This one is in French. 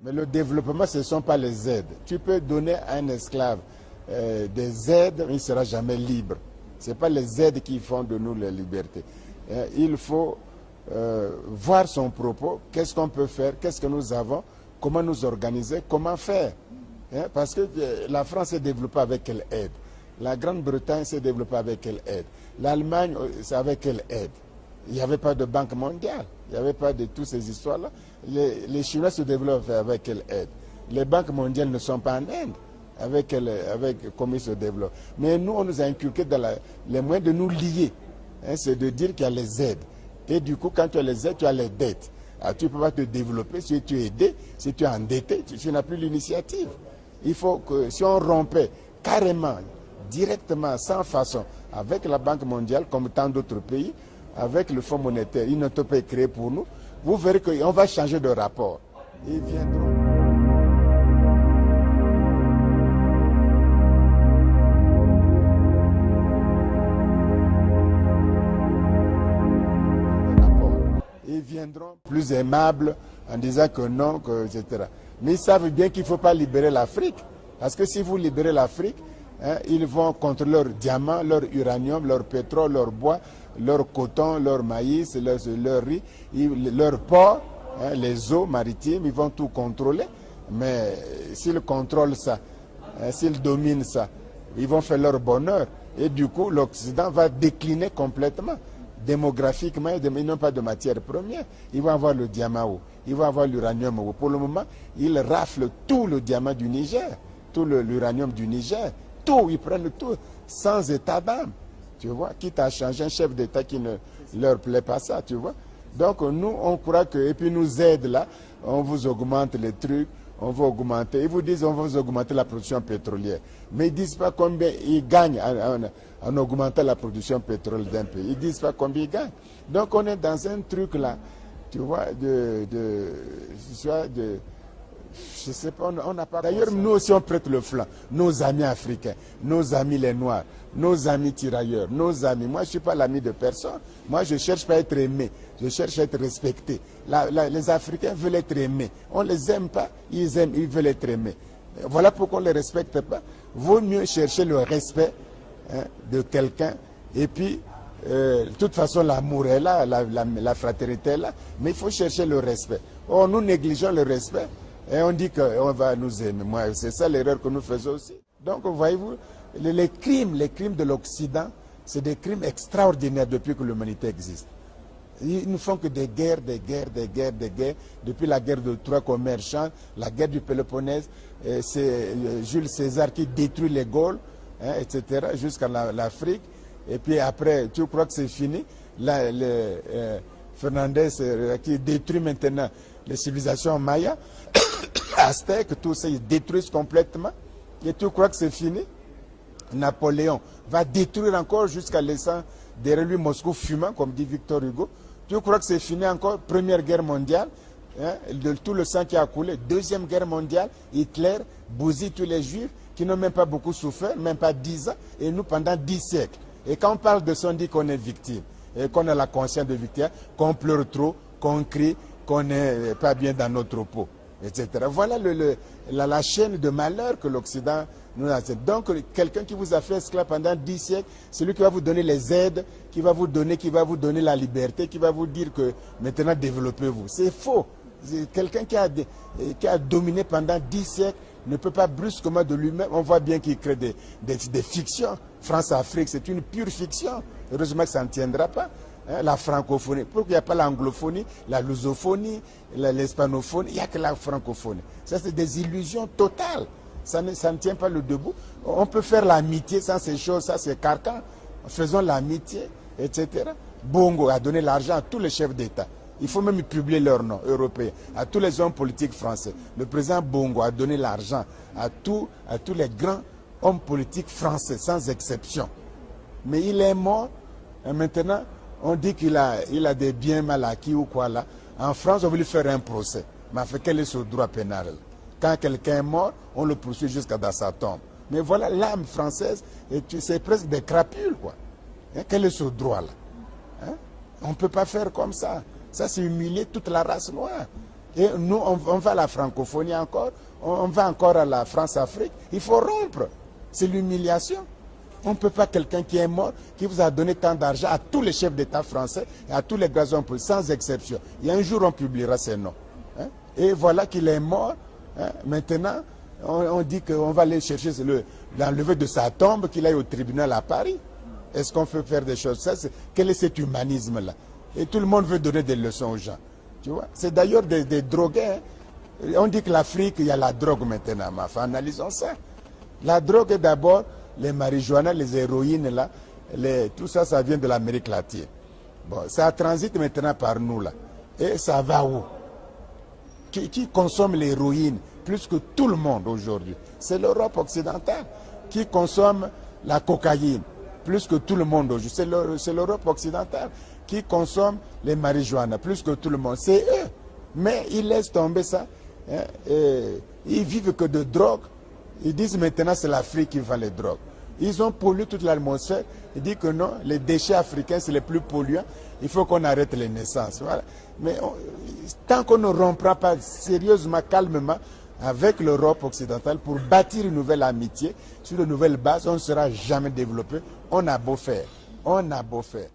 Mais le développement, ce ne sont pas les aides. Tu peux donner à un esclave des aides, mais il ne sera jamais libre. Ce n'est pas les aides qui font de nous la liberté. Il faut voir son propos, qu'est-ce qu'on peut faire, qu'est-ce que nous avons, comment nous organiser, comment faire. Parce que la France s'est développée avec quelle aide? La Grande-Bretagne s'est développée avec quelle aide? L'Allemagne, c'est avec quelle aide? Il n'y avait pas de banque mondiale, il n'y avait pas de toutes ces histoires-là. Les Chinois se développent avec quelle aide? Les banques mondiales ne sont pas en Inde, avec comment ils se développent. Mais nous, on nous a inculqué dans les moyens de nous lier. C'est de dire qu'il y a les aides. Et du coup, quand tu as les aides, tu as les dettes. Alors, tu ne peux pas te développer si tu es aidé, si tu es endetté, tu n'as plus l'initiative. Il faut que si on rompait carrément, directement, sans façon, avec la Banque mondiale, comme tant d'autres pays, avec le Fonds monétaire, une utopie créée pour nous, vous verrez qu'on va changer de rapport. Ils viendront. Ils viendront plus aimables en disant que non, etc. Mais ils savent bien qu'il ne faut pas libérer l'Afrique. Parce que si vous libérez l'Afrique, ils vont contre leur diamant, leur uranium, leur pétrole, leur bois, leur coton, leur maïs, leur riz, leur port, les eaux maritimes, ils vont tout contrôler. Mais s'ils contrôlent ça, s'ils dominent ça, ils vont faire leur bonheur. Et du coup, l'Occident va décliner complètement. Démographiquement, ils n'ont pas de matière première. Ils vont avoir le diamant où? Ils vont avoir l'uranium où? Pour le moment, ils raflent tout le diamant du Niger, tout l'uranium du Niger, tout, ils prennent tout, sans état d'âme, tu vois, quitte à changer un chef d'État qui ne leur plaît pas ça, tu vois. Donc nous, on croit que, et puis nous aide là, on vous augmente les trucs, on va augmenter, ils vous disent on va vous augmenter la production pétrolière, mais ils ne disent pas combien ils gagnent en augmentant la production pétrolière d'un pays, ils ne disent pas combien ils gagnent. Donc on est dans un truc là, tu vois, je sais pas, on n'a pas... D'ailleurs, nous aussi, on prête le flanc. Nos amis africains, nos amis les Noirs, nos amis tirailleurs, nos amis. Moi, je ne suis pas l'ami de personne. Moi, je ne cherche pas à être aimé. Je cherche à être respecté. Les Africains veulent être aimés. On ne les aime pas, ils aiment, ils veulent être aimés. Voilà pourquoi on ne les respecte pas. Vaut mieux chercher le respect de quelqu'un. Et puis, de toute façon, l'amour est là, la fraternité est là. Mais il faut chercher le respect. Or, nous négligeons le respect. Et on dit qu'on va nous aimer. Moi, c'est ça l'erreur que nous faisons aussi. Donc, voyez-vous, les crimes de l'Occident, c'est des crimes extraordinaires depuis que l'humanité existe. Ils ne font que des guerres. Depuis la guerre de Troie comme merchant, la guerre du Péloponnèse, c'est Jules César qui détruit les Gaules, etc., jusqu'à l'Afrique. Et puis après, tu crois que c'est fini? Fernandez qui détruit maintenant les civilisations mayas, aztèques, tout ça, ils détruisent complètement. Et tu crois que c'est fini? Napoléon va détruire encore jusqu'à laissant derrière lui Moscou fumant, comme dit Victor Hugo. Tu crois que c'est fini encore? Première guerre mondiale, de tout le sang qui a coulé. Deuxième guerre mondiale, Hitler bousille tous les juifs qui n'ont même pas beaucoup souffert, même pas 10 ans, et nous pendant 10 siècles. Et quand on parle de ça, on dit qu'on est victime, et qu'on a la conscience de victime, qu'on pleure trop, qu'on crie, qu'on n'est pas bien dans notre peau, etc. Voilà la chaîne de malheur que l'Occident nous a. Donc, quelqu'un qui vous a fait esclave pendant 10 siècles, c'est lui qui va vous donner les aides, qui va vous donner la liberté, qui va vous dire que maintenant développez-vous. C'est faux. Quelqu'un qui a dominé pendant 10 siècles ne peut pas brusquement de lui-même. On voit bien qu'il crée des fictions. France-Afrique, c'est une pure fiction. Heureusement que ça ne tiendra pas. La francophonie. Pourquoi il n'y a pas l'anglophonie, la lusophonie, l'hispanophonie? Il n'y a que la francophonie. Ça, c'est des illusions totales. Ça ne tient pas le debout. On peut faire l'amitié sans ces choses, ça c'est carcan. Faisons l'amitié, etc. Bongo a donné l'argent à tous les chefs d'État. Il faut même publier leur nom européen, à tous les hommes politiques français. Le président Bongo a donné l'argent à tous les grands hommes politiques français, sans exception. Mais il est mort, et maintenant, on dit qu'il a des biens mal acquis ou quoi là. En France, on veut lui faire un procès. Mais enfin, quel est ce droit pénal? Quand quelqu'un est mort, on le poursuit jusqu'à dans sa tombe. Mais voilà, l'âme française, c'est presque des crapules, quoi. Quel est ce droit-là? On ne peut pas faire comme ça. Ça, c'est humilier toute la race noire. Et nous, on va à la francophonie encore, on va encore à la France-Afrique. Il faut rompre. C'est l'humiliation. On ne peut pas quelqu'un qui est mort, qui vous a donné tant d'argent à tous les chefs d'État français et à tous les grands hommes politiques, sans exception. Il y a un jour, on publiera ses noms. Hein? Et voilà qu'il est mort. Hein? Maintenant, on dit qu'on va aller chercher l'enlever de sa tombe, qu'il aille au tribunal à Paris. Est-ce qu'on peut faire des choses? Quel est cet humanisme-là? Et tout le monde veut donner des leçons aux gens. Tu vois? C'est d'ailleurs des drogués. Hein? On dit que l'Afrique, il y a la drogue maintenant. Mais enfin, analysons ça. La drogue est d'abord les marijuana, les héroïnes, là, tout ça, ça vient de l'Amérique latine. Bon, ça transite maintenant par nous, là. Et ça va où? Qui consomme l'héroïne plus que tout le monde aujourd'hui? C'est l'Europe occidentale. Qui consomme la cocaïne plus que tout le monde aujourd'hui? C'est l'Europe occidentale. Qui consomme les marijuana plus que tout le monde? C'est eux. Mais ils laissent tomber ça. Hein, et ils vivent que de drogue. Ils disent maintenant c'est l'Afrique qui vend les drogues. Ils ont pollué toute l'atmosphère. Ils disent que non, les déchets africains c'est les plus polluants. Il faut qu'on arrête les naissances. Voilà. Mais tant qu'on ne rompra pas sérieusement, calmement avec l'Europe occidentale pour bâtir une nouvelle amitié sur de nouvelles bases, on ne sera jamais développé. On a beau faire. On a beau faire.